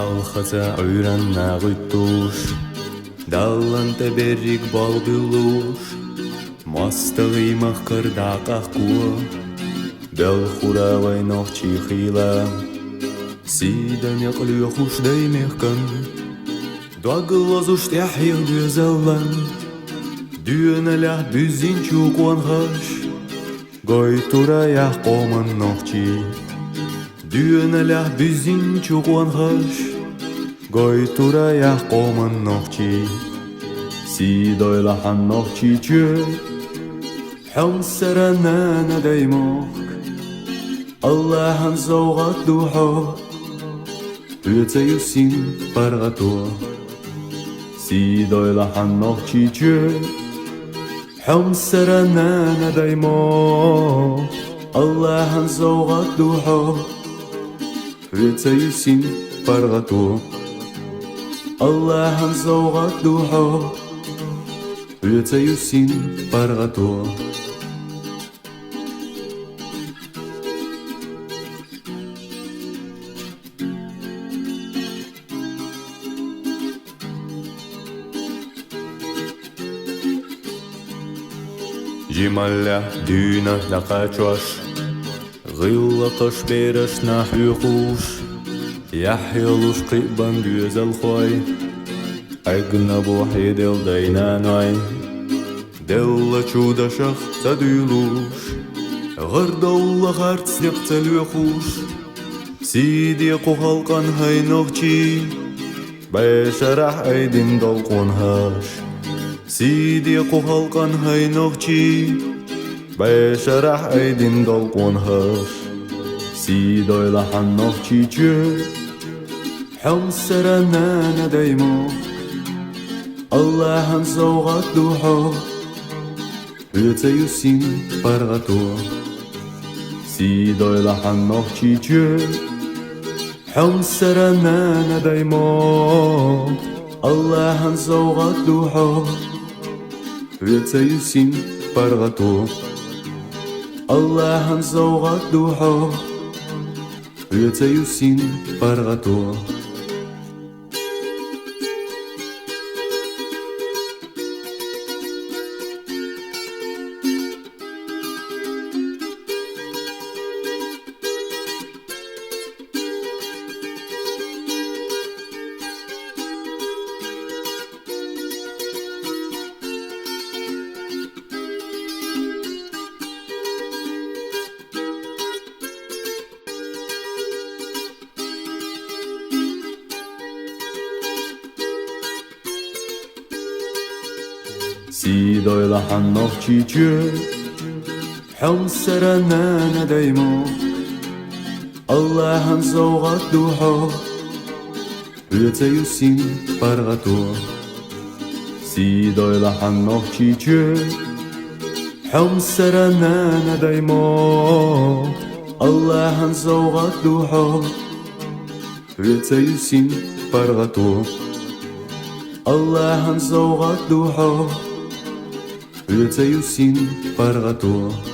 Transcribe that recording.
Алхаса үйрәннә гыйтуш, даллан тәбәррик балбылуш, мастыгы махкырда кахкуа, бел хуравай нохчи хила, сидан яклю хуш даймехкан, дуаглазуш тяхир бюзаллан, дюнелях бюзин чукуанхаш, гайтура яхкоман нохчи. Дюнелях бюзин чукуанхаш, гайтура яхкоман нохчи. Сидойлахан нохчи чö, حمسرنا ندايموك Allah'ın zawgat duha, Öteyusin pargatua. Sidoylahan nokchi chö, حمسرنا ندايموك Allah'ın zawgat duha, Öteyusin pargatua. Allah'ın zawgat duha, Öteyusin pargatua. جمالة دينا لقاتوش غيلا قش بيرش نحيقوش يحيلوش قيبان جوز الخوي أجنب وحيد الديناناي دولة شودة شخ تديلوش غرد الله غرد سيقت الوخوش سيدي قوهالقان هاي نغشي بشرح أيدين دلقونهاش سيدي قوهالقان هاي نغشي بشرح أيدين دلقونهاش سيدويلحان نغشي چö حمسرنا ندايموك Allah'ın zawgat duha Öteyusin pargatua. Sidoylahan nokchi chö حمسرنا ندايموك Allah'ın zawgat duha Öteyusin pargatua. Allah'ın zawgat duha Öteyusin pargatua. Sidoylahan nokchi chö حمسرنا ندايموك Allah'ın zawgat duha Öteyusin pargatua. Sidoylahan nokchi chö حمسرنا ندايموك Allah'ın zawgat duha Öteyusin pargatua. Allah'ın zawgat duha Öteyusin pargatua.